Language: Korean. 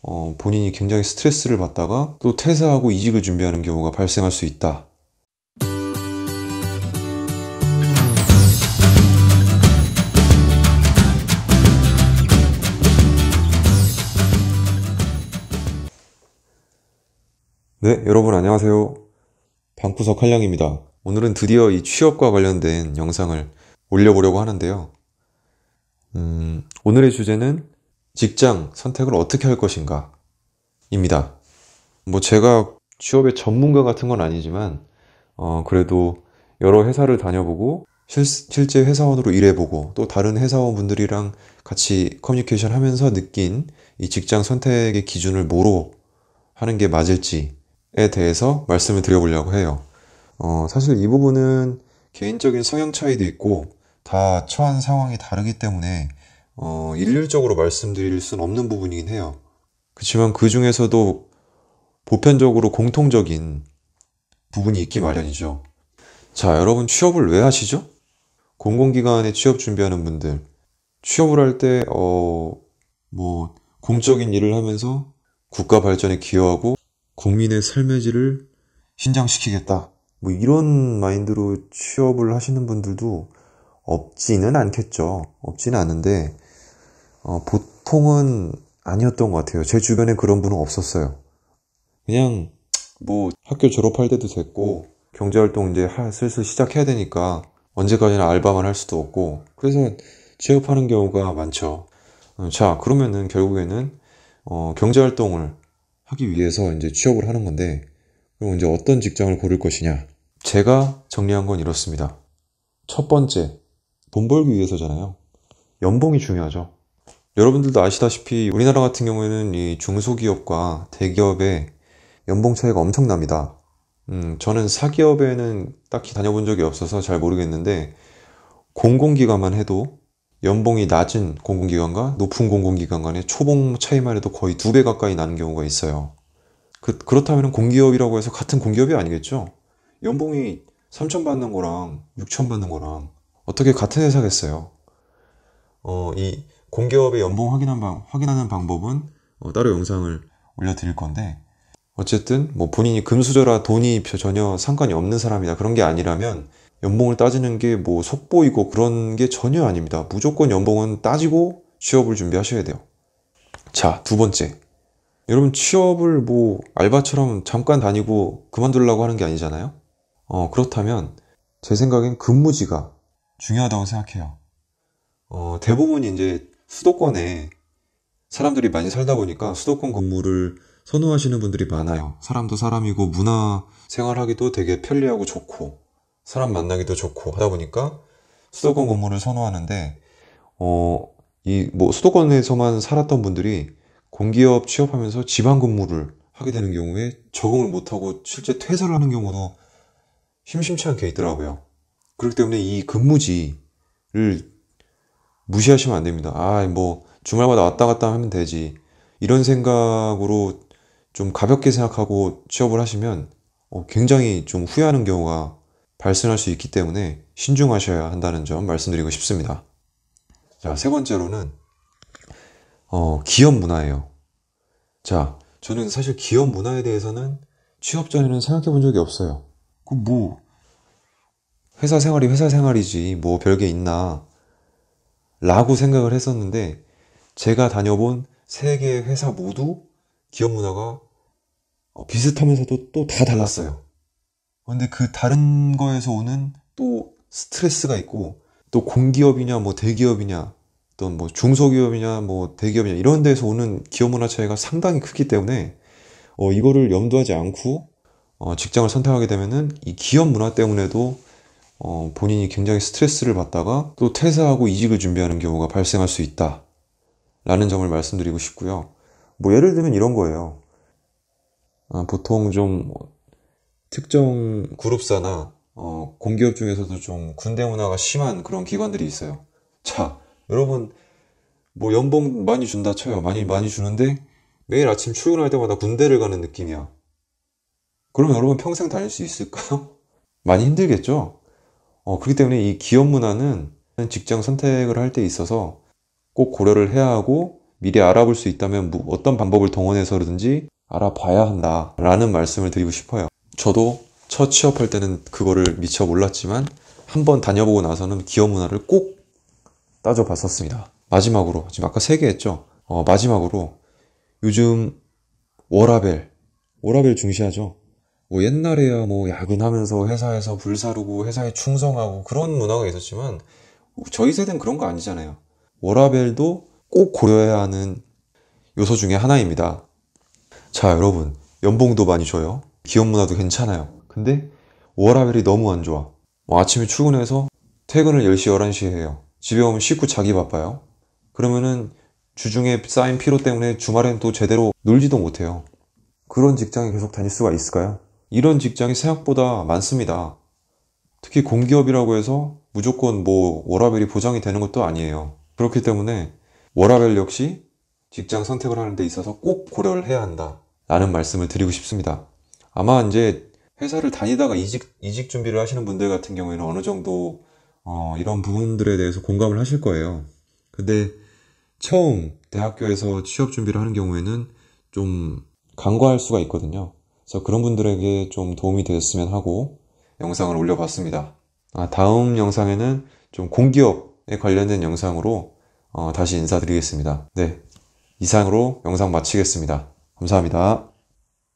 본인이 굉장히 스트레스를 받다가 또 퇴사하고 이직을 준비하는 경우가 발생할 수 있다. 네, 여러분 안녕하세요. 방구석 한량입니다. 오늘은 드디어 이 취업과 관련된 영상을 올려보려고 하는데요. 오늘의 주제는 직장 선택을 어떻게 할 것인가 입니다. 제가 취업의 전문가 같은 건 아니지만 그래도 여러 회사를 다녀보고 실제 회사원으로 일해보고 또 다른 회사원분들이랑 같이 커뮤니케이션 하면서 느낀 이 직장 선택의 기준을 뭐로 하는 게 맞을지에 대해서 말씀을 드려보려고 해요. 사실 이 부분은 개인적인 성향 차이도 있고 다 처한 상황이 다르기 때문에 일률적으로 말씀드릴 순 없는 부분이긴 해요. 그렇지만 그 중에서도 보편적으로 공통적인 부분이 있기 마련이죠. 자, 여러분 취업을 왜 하시죠? 공공기관에 취업 준비하는 분들, 취업을 할 때, 공적인 일을 하면서 국가 발전에 기여하고 국민의 삶의 질을 신장시키겠다. 이런 마인드로 취업을 하시는 분들도 없지는 않겠죠. 없지는 않은데, 보통은 아니었던 것 같아요. 제 주변에 그런 분은 없었어요. 그냥, 학교 졸업할 때도 됐고, 경제활동 이제 슬슬 시작해야 되니까, 언제까지나 알바만 할 수도 없고, 그래서 취업하는 경우가 많죠. 자, 그러면은 결국에는, 경제활동을 하기 위해서 이제 취업을 하는 건데, 그럼 이제 어떤 직장을 고를 것이냐? 제가 정리한 건 이렇습니다. 첫 번째, 돈 벌기 위해서잖아요. 연봉이 중요하죠. 여러분들도 아시다시피 우리나라 같은 경우에는 이 중소기업과 대기업의 연봉 차이가 엄청납니다. 저는 사기업에는 딱히 다녀본 적이 없어서 잘 모르겠는데 공공기관만 해도 연봉이 낮은 공공기관과 높은 공공기관 간의 초봉 차이만 해도 거의 2배 가까이 나는 경우가 있어요. 그렇다면 공기업이라고 해서 같은 공기업이 아니겠죠? 연봉이 3천 받는 거랑 6천 받는 거랑 어떻게 같은 회사겠어요? 이 공기업의 연봉 확인하는 방법은 따로 영상을 올려드릴 건데 어쨌든 본인이 금수저라 돈이 전혀 상관이 없는 사람이다 그런 게 아니라면 연봉을 따지는 게 속보이고 그런 게 전혀 아닙니다. 무조건 연봉은 따지고 취업을 준비하셔야 돼요. 자, 두 번째. 여러분 취업을 알바처럼 잠깐 다니고 그만두려고 하는 게 아니잖아요. 그렇다면 제 생각엔 근무지가 중요하다고 생각해요. 대부분 이제 수도권에 사람들이 많이 살다 보니까 수도권 근무를 선호하시는 분들이 많아요. 사람도 사람이고 문화 생활하기도 되게 편리하고 좋고 사람 만나기도 좋고 하다 보니까 수도권 근무를 선호하는데 수도권에서만 살았던 분들이 공기업 취업하면서 지방 근무를 하게 되는 경우에 적응을 못하고 실제 퇴사를 하는 경우도 심심치 않게 있더라고요. 그렇기 때문에 이 근무지를 무시하시면 안 됩니다. 주말마다 왔다 갔다 하면 되지. 이런 생각으로 좀 가볍게 생각하고 취업을 하시면 굉장히 좀 후회하는 경우가 발생할 수 있기 때문에 신중하셔야 한다는 점 말씀드리고 싶습니다. 자, 세 번째로는 기업 문화예요. 자, 저는 사실 기업 문화에 대해서는 취업 전에는 생각해 본 적이 없어요. 회사 생활이 회사 생활이지 별게 있나 라고 생각을 했었는데 제가 다녀본 세 개의 회사 모두 기업 문화가 비슷하면서도 또 다 달랐어요. 근데 그 다른 거에서 오는 또 스트레스가 있고 또 공기업이냐 대기업이냐 어떤 중소기업이냐 대기업이냐 이런 데서 오는 기업 문화 차이가 상당히 크기 때문에 이거를 염두하지 않고 직장을 선택하게 되면은 이 기업 문화 때문에도 본인이 굉장히 스트레스를 받다가 또 퇴사하고 이직을 준비하는 경우가 발생할 수 있다 라는 점을 말씀드리고 싶고요. 예를 들면 이런 거예요. 보통 좀 특정 그룹사나 공기업 중에서도 좀 군대 문화가 심한 그런 기관들이 있어요. 자, 여러분 연봉 많이 준다 쳐요. 많이 주는데 매일 아침 출근할 때마다 군대를 가는 느낌이야. 그럼 여러분 평생 다닐 수 있을까요? 많이 힘들겠죠? 그렇기 때문에 이 기업 문화는 직장 선택을 할 때 있어서 꼭 고려를 해야 하고 미리 알아볼 수 있다면 어떤 방법을 동원해서든지 알아봐야 한다 라는 말씀을 드리고 싶어요. 저도 첫 취업할 때는 그거를 미처 몰랐지만 한번 다녀보고 나서는 기업 문화를 꼭 따져봤었습니다. 마지막으로, 지금 아까 3개 했죠? 마지막으로 요즘 워라밸 중시하죠? 뭐 옛날에야 뭐 야근하면서 회사에서 불사르고 회사에 충성하고 그런 문화가 있었지만 저희 세대는 그런 거 아니잖아요. 워라밸도 꼭 고려해야 하는 요소 중에 하나입니다. 자, 여러분, 연봉도 많이 줘요. 기업 문화도 괜찮아요. 근데 워라밸이 너무 안 좋아. 아침에 출근해서 퇴근을 10시, 11시에 해요. 집에 오면 씻고 자기 바빠요. 그러면은 주중에 쌓인 피로 때문에 주말엔 또 제대로 놀지도 못해요. 그런 직장에 계속 다닐 수가 있을까요? 이런 직장이 생각보다 많습니다. 특히 공기업이라고 해서 무조건 뭐 워라밸이 보장이 되는 것도 아니에요. 그렇기 때문에 워라밸 역시 직장 선택을 하는 데 있어서 꼭 고려를 해야 한다 라는 말씀을 드리고 싶습니다. 아마 이제 회사를 다니다가 이직 준비를 하시는 분들 같은 경우에는 어느 정도 이런 부분들에 대해서 공감을 하실 거예요. 근데 처음 대학교에서 취업 준비를 하는 경우에는 좀 간과할 수가 있거든요. 그래서 그런 분들에게 좀 도움이 되었으면 하고 영상을 올려봤습니다. 다음 영상에는 좀 공기업에 관련된 영상으로 다시 인사드리겠습니다. 네, 이상으로 영상 마치겠습니다. 감사합니다.